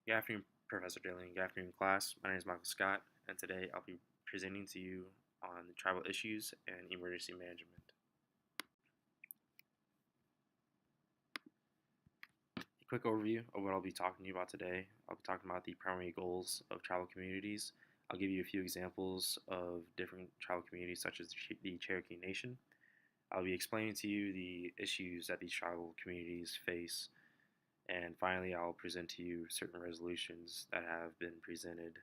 Good afternoon, Professor Daly. Good afternoon, class. My name is Michael Scott, and today I'll be presenting to you on tribal issues and emergency management. A quick overview of what I'll be talking to you about today. I'll be talking about the primary goals of tribal communities. I'll give you a few examples of different tribal communities, such as the Cherokee Nation. I'll be explaining to you the issues that these tribal communities face. And finally, I'll present to you certain resolutions that have been presented.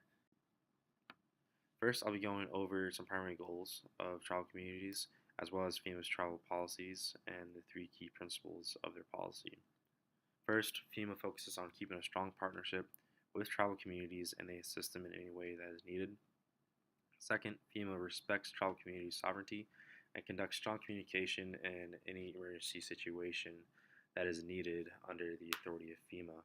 First, I'll be going over some primary goals of tribal communities, as well as FEMA's tribal policies and the three key principles of their policy. First, FEMA focuses on keeping a strong partnership with tribal communities and they assist them in any way that is needed. Second, FEMA respects tribal community sovereignty and conducts strong communication in any emergency situation that is needed under the authority of FEMA.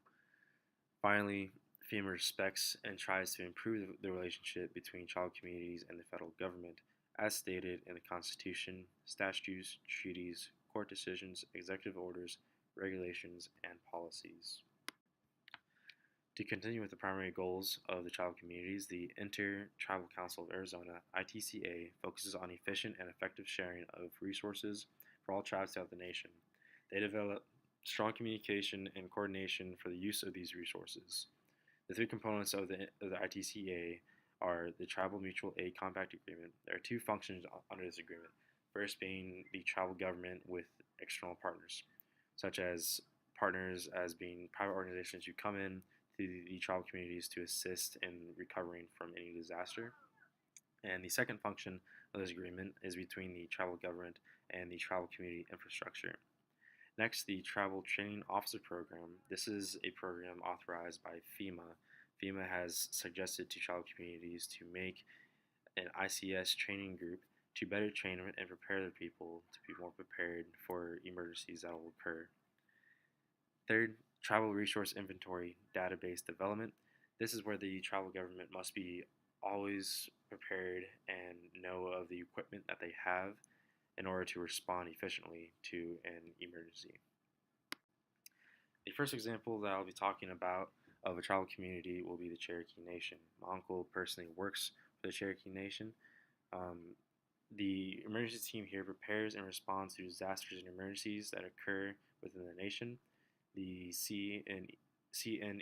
Finally, FEMA respects and tries to improve the relationship between tribal communities and the federal government, as stated in the Constitution, statutes, treaties, court decisions, executive orders, regulations, and policies. To continue with the primary goals of the tribal communities, the Inter-Tribal Council of Arizona, ITCA, focuses on efficient and effective sharing of resources for all tribes throughout the nation. They develop strong communication and coordination for the use of these resources. The three components of the ITCA are the Tribal Mutual Aid Compact Agreement. There are two functions under this agreement. First being the tribal government with external partners, such as partners as being private organizations who come in to the tribal communities to assist in recovering from any disaster. And the second function of this agreement is between the tribal government and the tribal community infrastructure. Next, the Tribal Training Officer Program. This is a program authorized by FEMA. FEMA has suggested to tribal communities to make an ICS training group to better train and prepare their people to be more prepared for emergencies that will occur. Third, Tribal Resource Inventory Database Development. This is where the tribal government must be always prepared and know of the equipment that they have in order to respond efficiently to an emergency. The first example that I'll be talking about of a tribal community will be the Cherokee Nation. My uncle personally works for the Cherokee Nation. The emergency team here prepares and responds to disasters and emergencies that occur within the nation. The CNEM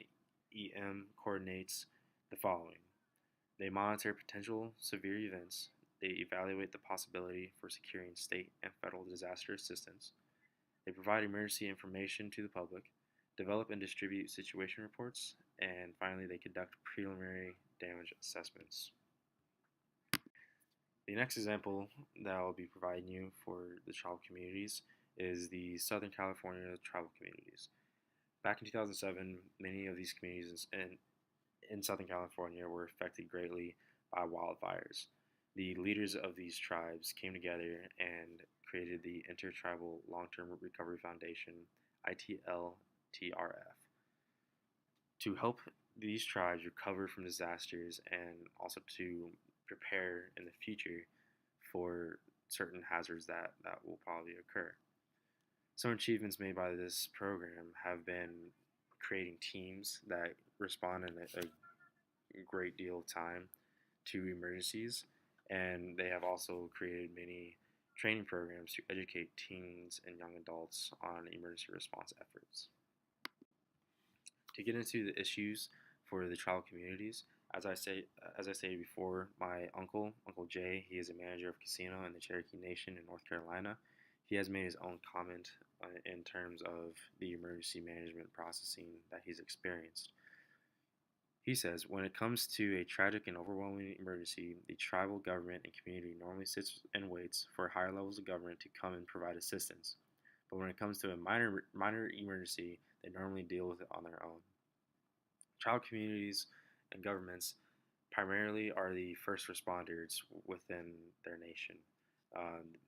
coordinates the following. They monitor potential severe events. They evaluate the possibility for securing state and federal disaster assistance. They provide emergency information to the public, develop and distribute situation reports, and finally they conduct preliminary damage assessments. The next example that I'll be providing you for the tribal communities is the Southern California tribal communities. Back in 2007, many of these communities in Southern California were affected greatly by wildfires. The leaders of these tribes came together and created the Intertribal Long-Term Recovery Foundation, ITLTRF, to help these tribes recover from disasters and also to prepare in the future for certain hazards that will probably occur. Some achievements made by this program have been creating teams that respond in a great deal of time to emergencies, and they have also created many training programs to educate teens and young adults on emergency response efforts. To get into the issues for the tribal communities, as I stated before, my Uncle Jay, he is a manager of casino in the Cherokee Nation in North Carolina. He has made his own comment in terms of the emergency management processing that he's experienced. He says, when it comes to a tragic and overwhelming emergency, the tribal government and community normally sits and waits for higher levels of government to come and provide assistance. But when it comes to a minor emergency, they normally deal with it on their own. Tribal communities and governments primarily are the first responders within their nation.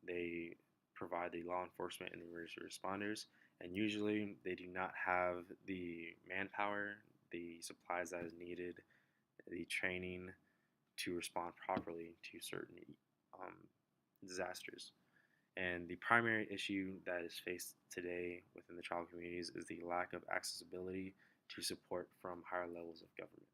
They provide the law enforcement and the emergency responders, and usually they do not have the manpower, the supplies that is needed, the training to respond properly to certain disasters. And the primary issue that is faced today within the tribal communities is the lack of accessibility to support from higher levels of government.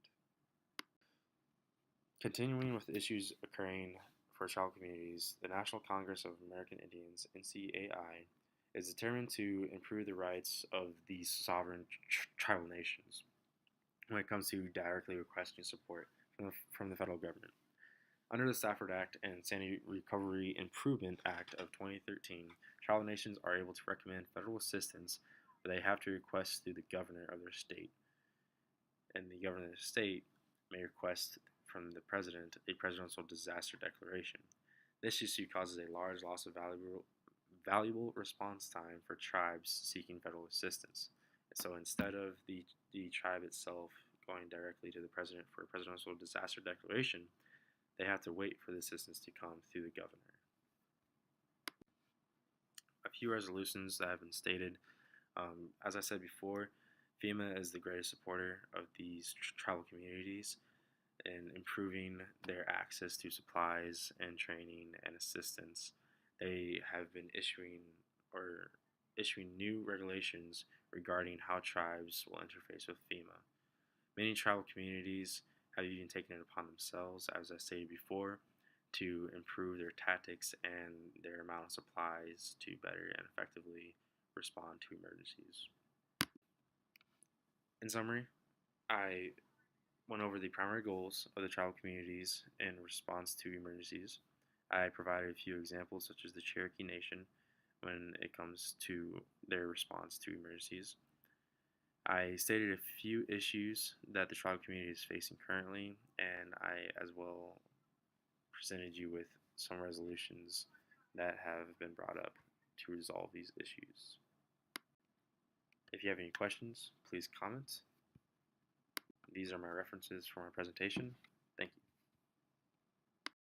Continuing with issues occurring for tribal communities, the National Congress of American Indians, NCAI, is determined to improve the rights of these sovereign tribal nations when it comes to directly requesting support from the federal government. Under the Stafford Act and Sandy Recovery Improvement Act of 2013, tribal nations are able to recommend federal assistance, but they have to request through the governor of their state. And the governor of the state may request from the president a presidential disaster declaration. This issue causes a large loss of valuable response time for tribes seeking federal assistance. So instead of the tribe itself going directly to the president for a presidential disaster declaration, they have to wait for the assistance to come through the governor. A few resolutions that have been stated. As I said before, FEMA is the greatest supporter of these tribal communities in improving their access to supplies and training and assistance. They have been issuing new regulations regarding how tribes will interface with FEMA. Many tribal communities have even taken it upon themselves, as I stated before, to improve their tactics and their amount of supplies to better and effectively respond to emergencies. In summary, I went over the primary goals of the tribal communities in response to emergencies. I provided a few examples, such as the Cherokee Nation, when it comes to their response to emergencies. I stated a few issues that the tribal community is facing currently, and I as well presented you with some resolutions that have been brought up to resolve these issues. If you have any questions, please comment. These are my references for my presentation. Thank you.